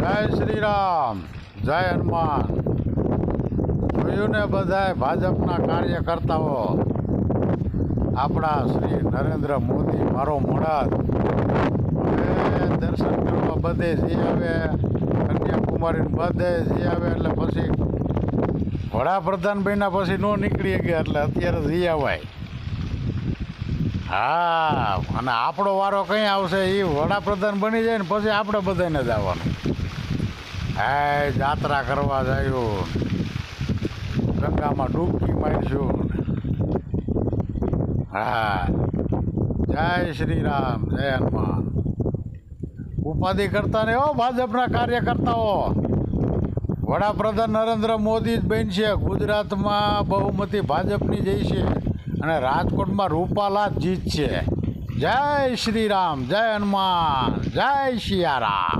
જય શ્રી રામ, જય હનુમાન. જોયું ને બધાય ભાજપના કાર્યકર્તાઓ આપણા શ્રી નરેન્દ્ર મોદી મારો મળદ હવે દર્શન કરવા બધે જઈ આવે, કન્યાકુમારી બધે જઈ આવે એટલે પછી વડાપ્રધાન બન્યા પછી ન નીકળી ગયા એટલે અત્યારે જઈ આવાય. હા, અને આપણો વારો કઈ આવશે એ વડાપ્રધાન બની જાય ને પછી આપણે બધાને જવાનું. હા, જાત્રા કરવા જાયું, ગંગામાં ડૂબકી મારશું. હા, જય શ્રી રામ, જય હનુમાન. ઉપાધિ કરતા ને હો ભાજપના કાર્યકર્તાઓ. વડાપ્રધાન નરેન્દ્ર મોદી જ બનશે. ગુજરાતમાં બહુમતી ભાજપની જઈ છે અને રાજકોટમાં રૂપાલા જ જીતશે. જય શ્રી રામ, જય હનુમાન, જય સિયારામ.